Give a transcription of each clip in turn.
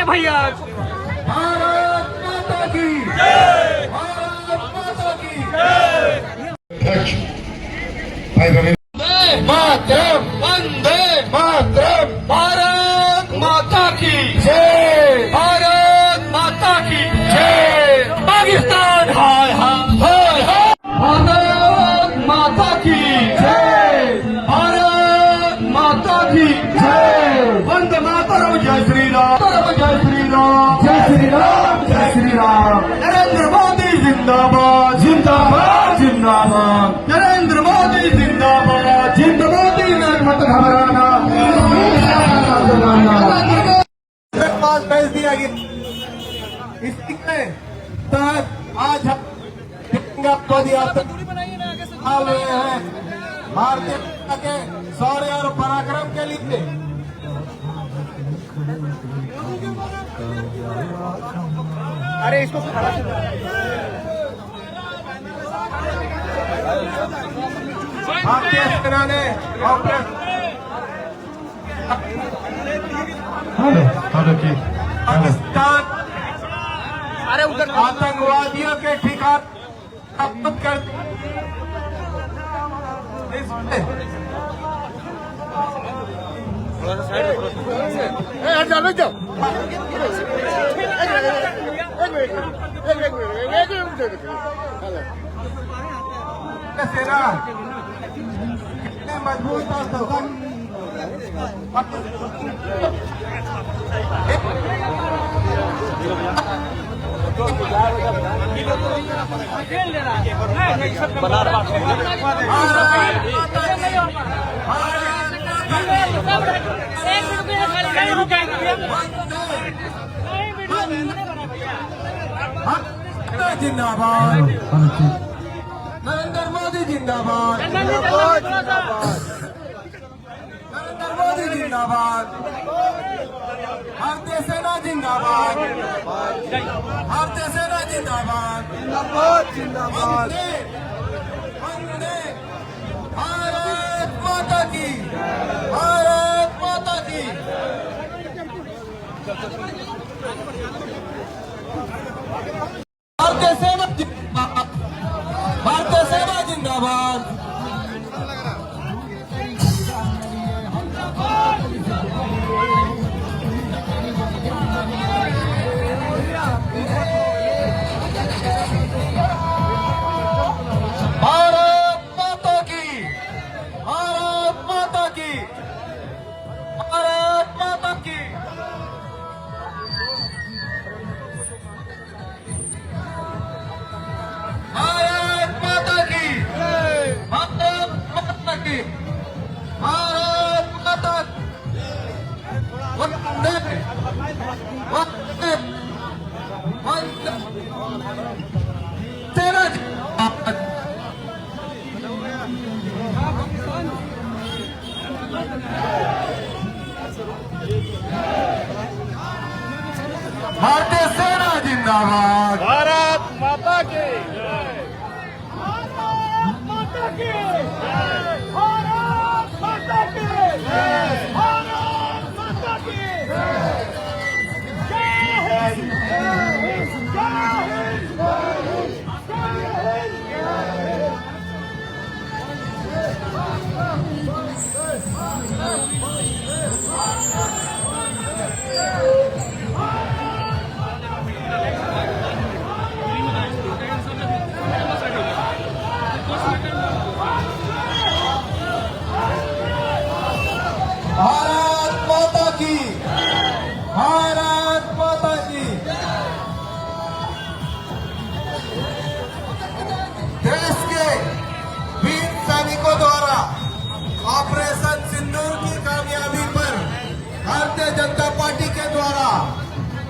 है भैया। भारत माता की जय, भारत माता की जय। वंदे मातरम, वंदे मातरम, भारत माता की जय, भारत माता की जय। पाकिस्तान हाय हाय हाय, भारत माता की जय, भारत माता की जय। वंदे मातरम, जय श्री राम, जय श्री राम, जय श्री राम, जय श्री राम। नरेंद्र मोदी जिंदाबाद, जिंदाबाद, जिंदाबाद। नरेंद्र मोदी जिंदाबाद, जिंदाबाद। मोदी ने मत घबराना, पास भेज दिया गया। इसी के तहत आज हम पद यात्रा निकाल रहे हैं भारतीय जनता के शौर्य और पराक्रम के लिए। अरे इसको भारतीय सेना ने पाकिस्तान आतंकवादियों के ठिकाने कर सेना कितने मजबूत और सशक्त जिंदाबाद, नरेंद्र मोदी जिंदाबाद, नरेंद्र मोदी जिंदाबाद, भारतीय सेना जिंदाबाद, भारतीय सेना जिंदाबाद, जिंदाबाद, जिंदाबाद। वंदे भारत माता की, भारत माता की। भारतीय सेना जिंदाबाद, भारतीय सेना जिंदाबाद। भारत माता की, भारत माता की, भारत माता की। भारत माता की, भारत माता की, भारत माता। वंदे वंदे वंदे सेना जिंदाबाद। भारतीय सेना जिंदाबाद, भारत माता की जय, भारत माता की जय, भारत माता की जय, भारत माता की जय। जय हिंद, जय हिंद, जय हिंद, जय हिंद। भारत माता की, भारत माता की। देश के वीर सैनिकों द्वारा ऑपरेशन सिंदूर की कामयाबी पर भारतीय जनता पार्टी के द्वारा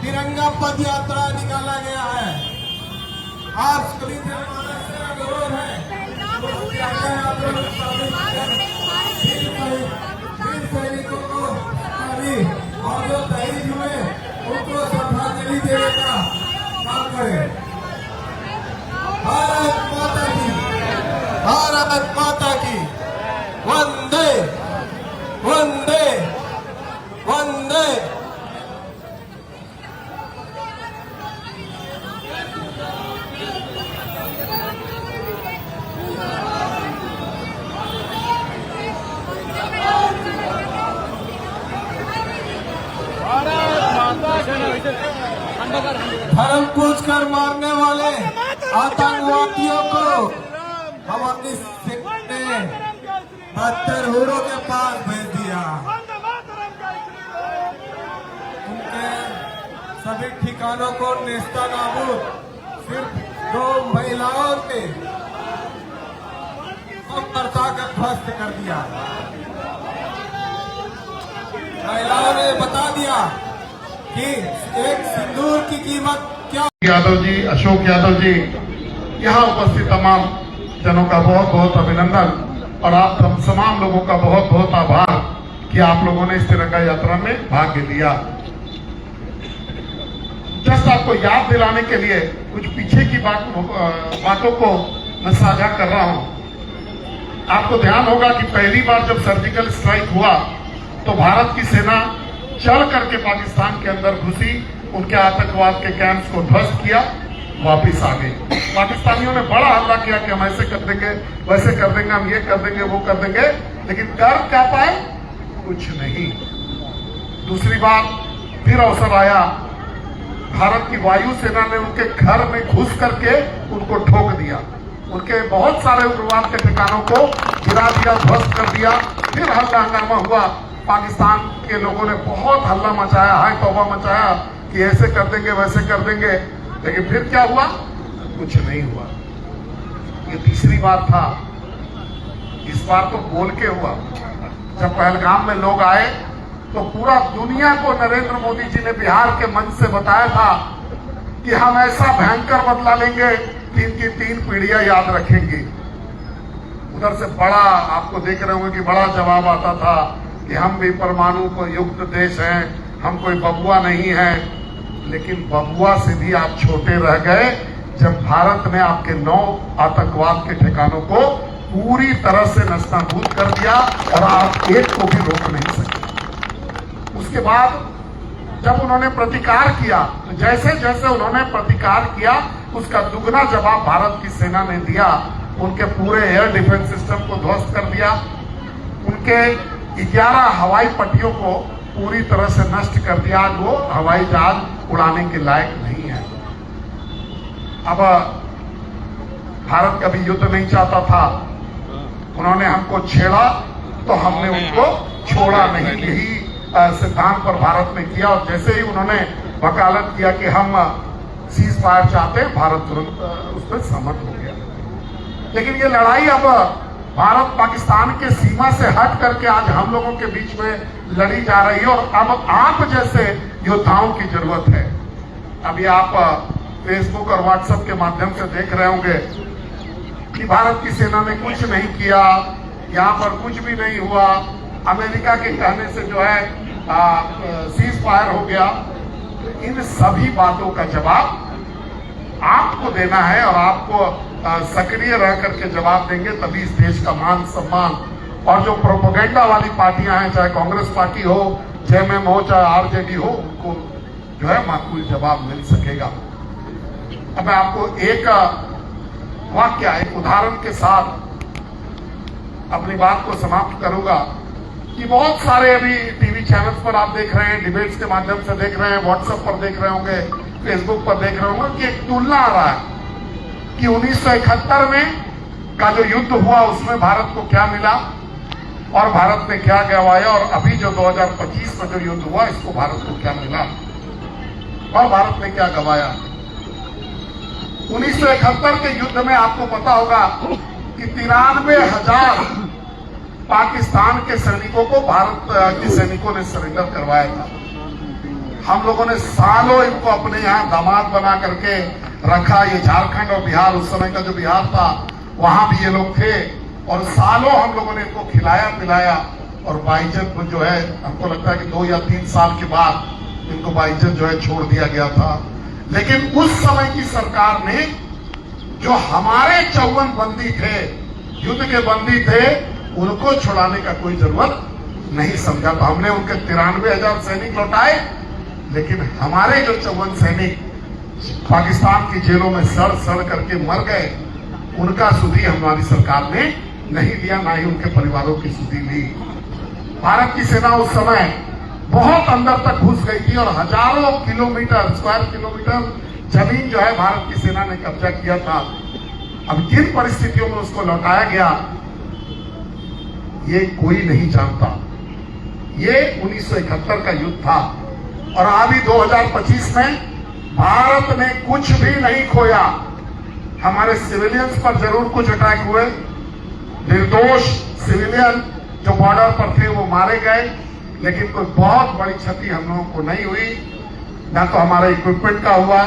तिरंगा पद यात्रा निकाला गया है। आप सभी से हमारा अनुरोध है, वीर सैनिकों को और जो शहीद हुए उनको श्रद्धांजलि देने का काम करें। भारत माता की, भारत माता की। वंदे वंदे वंदे धर्म पूछ कर मारने वाले आतंकवादियों को हम अपनी सेना ने 72 हुरों के पास भेज दिया। उनके सभी ठिकानों को नेस्तनाबूद सिर्फ 2 महिलाओं ने कर ध्वस्त कर दिया। महिलाओं ने बता दिया कि एक सिंदूर की कीमत क्या। यादव जी, अशोक यादव जी, यहाँ उपस्थित तमाम जनों का बहुत बहुत अभिनंदन और आप तमाम लोगों का बहुत बहुत आभार कि आप लोगों ने इस तिरंगा यात्रा में भाग लिया। जस्ट आपको याद दिलाने के लिए कुछ पीछे की बातों को मैं साझा कर रहा हूं। आपको ध्यान होगा कि पहली बार जब सर्जिकल स्ट्राइक हुआ तो भारत की सेना चल करके पाकिस्तान के अंदर घुसी, उनके आतंकवाद के कैंप्स को ध्वस्त किया, वापिस आ गई। पाकिस्तानियों ने बड़ा हमला किया कि हम ऐसे कर देंगे, वैसे कर देंगे, हम ये कर देंगे, वो कर देंगे, लेकिन कर क्या पाए? कुछ नहीं। दूसरी बार फिर अवसर आया, भारत की वायु सेना ने उनके घर में घुस करके उनको ठोक दिया, उनके बहुत सारे उग्रवाद के ठिकानों को गिरा दिया, ध्वस्त कर दिया। फिर हल्ला हंगामा हुआ, पाकिस्तान के लोगों ने बहुत हल्ला मचाया, हाय तौबा मचाया कि ऐसे कर देंगे, वैसे कर देंगे, लेकिन फिर क्या हुआ? कुछ नहीं हुआ। ये तीसरी बार था। इस बार तो बोल के हुआ। जब पहलगाम में लोग आए तो पूरा दुनिया को नरेंद्र मोदी जी ने बिहार के मंच से बताया था कि हम ऐसा भयंकर बदला लेंगे कि इनकी 3 पीढ़ियां याद रखेंगी। उधर से बड़ा, आपको देख रहे होंगे कि बड़ा जवाब आता था कि हम भी परमाणु को युक्त देश हैं, हम कोई बबुआ नहीं है। लेकिन बबुआ से भी आप छोटे रह गए जब भारत ने आपके 9 आतंकवाद के ठिकानों को पूरी तरह से नस्ताभूत कर दिया और आप एक को भी रोक नहीं सके। उसके बाद जब उन्होंने प्रतिकार किया तो जैसे जैसे उन्होंने प्रतिकार किया उसका दुगना जवाब भारत की सेना ने दिया। उनके पूरे एयर डिफेंस सिस्टम को ध्वस्त कर दिया, उनके 11 हवाई पट्टियों को पूरी तरह से नष्ट कर दिया। आज वो हवाई जहाज उड़ाने के लायक नहीं है। अब भारत कभी युद्ध नहीं चाहता था, उन्होंने हमको छेड़ा तो हमने उनको छोड़ा नहीं। यही सिद्धांत पर भारत ने किया और जैसे ही उन्होंने वकालत किया कि हम सीज फायर चाहते हैं, भारत तुरंत उस पर सहमत हो गया। लेकिन ये लड़ाई अब भारत पाकिस्तान के सीमा से हट करके आज हम लोगों के बीच में लड़ी जा रही है और अब आप जैसे योद्धाओं की जरूरत है। अभी आप फेसबुक और व्हाट्सएप के माध्यम से देख रहे होंगे कि भारत की सेना ने कुछ नहीं किया, यहाँ पर कुछ भी नहीं हुआ, अमेरिका के कहने से जो है सीज फायर हो गया। तो इन सभी बातों का जवाब आपको देना है और आपको सक्रिय रह करके जवाब देंगे, तभी इस देश का मान सम्मान और जो प्रोपेगेंडा वाली पार्टियां हैं, चाहे कांग्रेस पार्टी हो, जेएमएम हो, चाहे आरजेडी हो, उनको जो है माकूल जवाब मिल सकेगा। अब मैं आपको एक वाक्य, एक उदाहरण के साथ अपनी बात को समाप्त करूंगा कि बहुत सारे अभी टीवी चैनल्स पर आप देख रहे हैं, डिबेट्स के माध्यम से देख रहे हैं, व्हाट्सएप पर देख रहे होंगे, फेसबुक पर देख रहे होंगे कि एक तुलना आ रहा है कि 1971 में का जो युद्ध हुआ उसमें भारत को क्या मिला और भारत ने क्या गंवाया, और अभी जो 2025 में जो युद्ध हुआ इसको भारत को क्या मिला और भारत ने क्या गंवाया। 1971 के युद्ध में आपको पता होगा कि 93,000 पाकिस्तान के सैनिकों को भारत के सैनिकों ने सरेंडर करवाया था। हम लोगों ने सालों इनको अपने यहाँ दामाद बना करके रखा। ये झारखंड और बिहार, उस समय का जो बिहार था वहां भी ये लोग थे और सालों हम लोगों ने इनको खिलाया पिलाया और बाइज्जत जो है, हमको लगता है कि 2 या 3 साल के बाद इनको बाइज्जत जो है छोड़ दिया गया था। लेकिन उस समय की सरकार ने जो हमारे 54 बंदी थे, युद्ध के बंदी थे, उनको छुड़ाने का कोई जरूरत नहीं समझा। तो हमने उनके 93,000 सैनिक लौटाए, लेकिन हमारे जो 54 सैनिक पाकिस्तान की जेलों में सड़ सड़ करके मर गए, उनका सुधी हमारी सरकार ने नहीं लिया, ना ही उनके परिवारों की सुधी ली। भारत की सेना उस समय बहुत अंदर तक घुस गई थी और हजारों किलोमीटर, स्क्वायर किलोमीटर जमीन जो है भारत की सेना ने कब्जा किया था। अब किन परिस्थितियों में उसको लौटाया गया ये कोई नहीं जानता। ये 1971 का युद्ध था और अभी 2025 में भारत ने कुछ भी नहीं खोया। हमारे सिविलियंस पर जरूर कुछ अटैक हुए, निर्दोष सिविलियन जो बॉर्डर पर थे वो मारे गए, लेकिन कोई बहुत बड़ी क्षति हम लोगों को नहीं हुई। ना तो हमारा इक्विपमेंट का हुआ,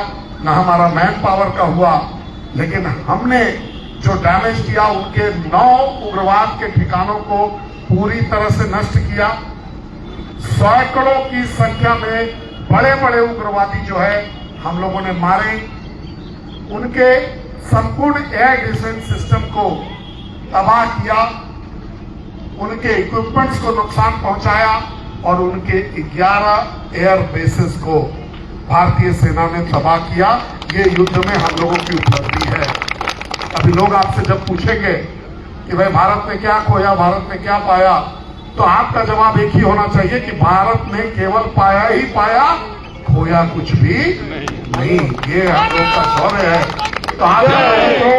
ना हमारा मैन पावर का हुआ, लेकिन हमने जो डैमेज किया उनके 9 उग्रवाद के ठिकानों को पूरी तरह से नष्ट किया। सैकड़ों की संख्या में बड़े बड़े उग्रवादी जो है हम लोगों ने मारे। उनके संपूर्ण एयर डिफेंस सिस्टम को तबाह किया, उनके इक्विपमेंट्स को नुकसान पहुंचाया और उनके 11 एयर बेसेस को भारतीय सेना ने तबाह किया। ये युद्ध में हम लोगों की उपलब्धि है। अभी लोग आपसे जब पूछेंगे कि भाई भारत ने क्या खोया, भारत ने क्या पाया, तो आपका जवाब एक ही होना चाहिए कि भारत ने केवल पाया ही पाया, खोया कुछ भी नहीं। ये हम लोग का शौर्य है। तो आज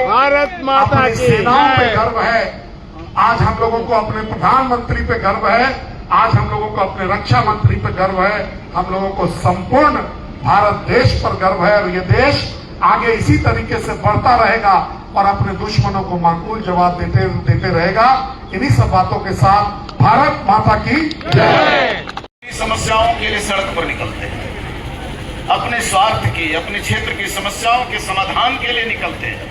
भारत माता अपनी की सेनाओं पे जय। गर्व है, आज हम लोगों को अपने प्रधानमंत्री पे गर्व है, आज हम लोगों को अपने रक्षा मंत्री पे गर्व है, हम लोगों को संपूर्ण भारत देश पर गर्व है। और ये देश आगे इसी तरीके से बढ़ता रहेगा और अपने दुश्मनों को माकूल जवाब देते रहेगा। इन्हीं सब बातों के साथ भारत माता की जय। समस्याओं के लिए सड़क पर निकलते हैं, अपने स्वार्थ की, अपने क्षेत्र की समस्याओं के समाधान के लिए निकलते हैं,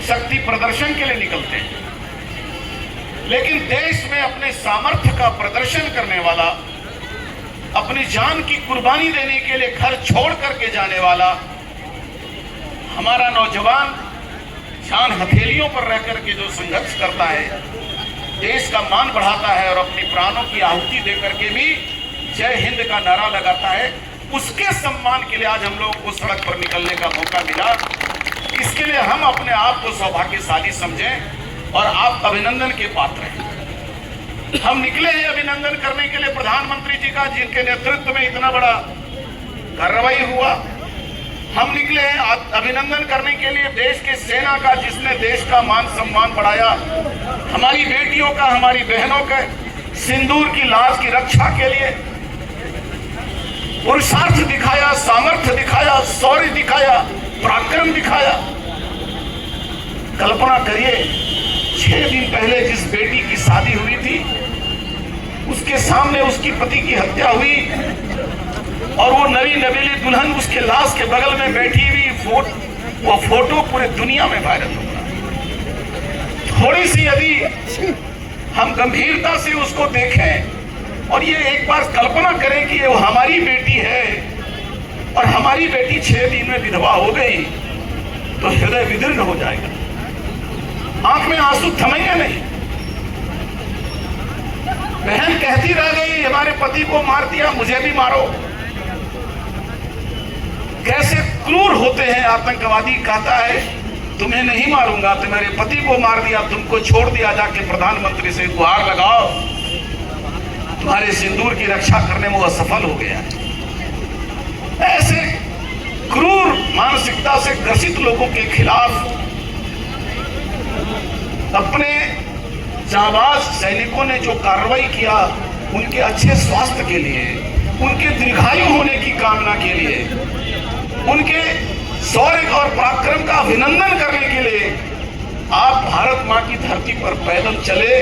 शक्ति प्रदर्शन के लिए निकलते हैं। लेकिन देश में अपने सामर्थ्य का प्रदर्शन करने वाला, अपनी जान की कुर्बानी देने के लिए घर छोड़ करके जाने वाला हमारा नौजवान जान हथेलियों पर रह करके जो संघर्ष करता है, देश का मान बढ़ाता है और अपनी प्राणों की आहुति देकर के भी जय हिंद का नारा लगाता है, उसके सम्मान के लिए आज हम लोगों को सड़क पर निकलने का मौका मिला। इसके लिए हम अपने आप को सौभाग्यशाली समझें और आप अभिनंदन के पात्र हैं। हम निकले हैं अभिनंदन करने के लिए प्रधानमंत्री जी का, जिनके नेतृत्व में इतना बड़ा कार्रवाई हुआ। हम निकले हैं अभिनंदन करने के लिए देश के सेना का, जिसने देश का मान सम्मान बढ़ाया, हमारी बेटियों का, हमारी बहनों का सिंदूर की लाज की रक्षा के लिए पुरुषार्थ दिखाया, सामर्थ्य दिखाया, शौर्य दिखाया, पराक्रम दिखाया। कल्पना करिए 6 दिन पहले जिस बेटी की शादी हुई थी, उसके सामने उसकी पति की हत्या हुई और वो नवी नवेली दुल्हन उसके लाश के बगल में बैठी हुई, वो फोटो पूरे दुनिया में वायरल हो रहा। थोड़ी सी यदि हम गंभीरता से उसको देखें और ये एक बार कल्पना करें कि ये वो हमारी बेटी है और हमारी बेटी 6 दिन में विधवा हो गई, तो हृदय विदीर्ण हो जाएगा, आंख में आंसू थमेंगे नहीं। बहन कहती रह गई हमारे पति को मार दिया, मुझे भी मारो। कैसे क्रूर होते हैं आतंकवादी। कहता है तुम्हें नहीं मारूंगा, तुम्हारे पति को मार दिया, तुमको छोड़ दिया, जाके प्रधानमंत्री से गुहार लगाओ, तुम्हारे सिंदूर की रक्षा करने में वो असफल हो गया। ऐसे क्रूर मानसिकता से ग्रसित लोगों के खिलाफ अपने जाबाज सैनिकों ने जो कार्रवाई किया, उनके अच्छे स्वास्थ्य के लिए, उनके दीर्घायु होने की कामना के लिए, उनके शौर्य और पराक्रम का अभिनंदन करने के लिए आप भारत मां की धरती पर पैदल चले।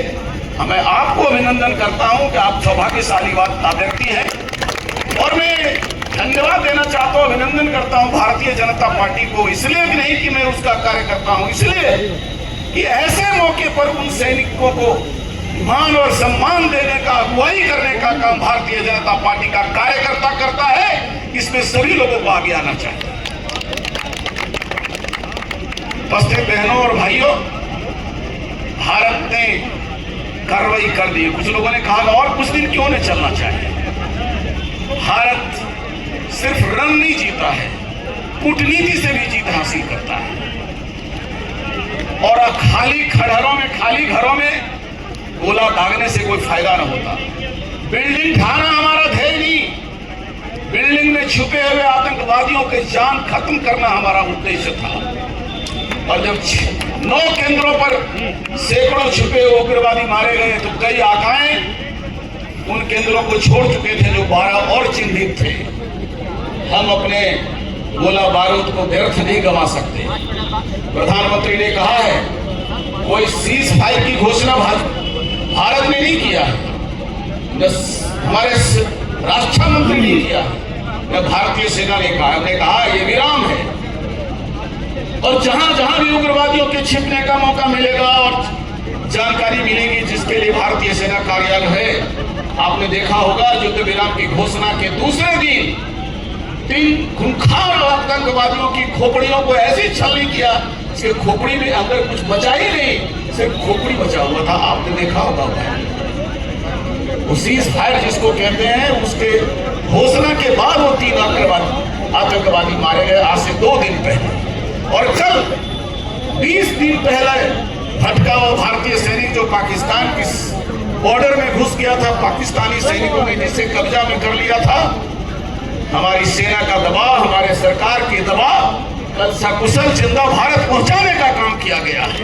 मैं आपको अभिनंदन करता हूं कि आप सौभाग्यशाली व्यक्ति हैं और मैं धन्यवाद देना चाहता हूं, अभिनंदन करता हूं भारतीय जनता पार्टी को। इसलिए भी नहीं कि मैं उसका कार्यकर्ता हूं, इसलिए कि ऐसे मौके पर उन सैनिकों को मान और सम्मान देने का, अगुवाई करने का काम भारतीय जनता पार्टी का कार्यकर्ता करता है। इसमें सभी लोगों को आगे आना चाहिए। उपस्थित बहनों और भाइयों, भारत ने कार्रवाई कर दी। कुछ लोगों ने कहा और कुछ दिन क्यों नहीं चलना चाहिए। भारत सिर्फ रण नहीं जीता है, कूटनीति से भी जीत हासिल करता है। और खाली खंडहरों में, खाली घरों में गोला दागने से कोई फायदा न होता। बिल्डिंग ढाना हमारा ध्येय बिल्डिंग में छुपे हुए आतंकवादियों की जान खत्म करना हमारा उद्देश्य था। और जब 9 केंद्रों पर सैकड़ों छुपे हुए उग्रवादी मारे गए तो कई आकाएं उन केंद्रों को छोड़ चुके थे जो 12 और चिन्हित थे। हम अपने गोला बारूद को व्यर्थ नहीं गंवा सकते। प्रधानमंत्री ने कहा है कोई सीज फायर की घोषणा भारत ने नहीं किया है, हमारे रक्षा मंत्री ने किया, न भारतीय सेना ने कहा। हमने कहा ये विराम है और जहां जहां भी उग्रवादियों के छिपने का मौका मिलेगा और जानकारी मिलेगी जिसके लिए भारतीय सेना कार्यालय है। आपने देखा होगा युद्ध विराम की घोषणा के दूसरे दिन 3 खूंखार आतंकवादियों की खोपड़ियों को ऐसे छलनी किया कि खोपड़ी में अंदर कुछ बचा ही नहीं, सिर्फ खोपड़ी बचा हुआ था। आपने देखा होगा वो सीज फायर जिसको कहते हैं, उसके घोषणा के बाद वो 3 आतंकवादी मारे गए आज से 2 दिन पहले। और कल 20 दिन पहले भटका हुआ भारतीय सैनिक जो पाकिस्तान की बॉर्डर में घुस गया था, पाकिस्तानी सैनिकों ने जिसे कब्जा में कर लिया था, हमारी सेना का दबाव, हमारे सरकार के दबाव, कल सकुशल जिंदा भारत पहुंचाने का काम किया गया है।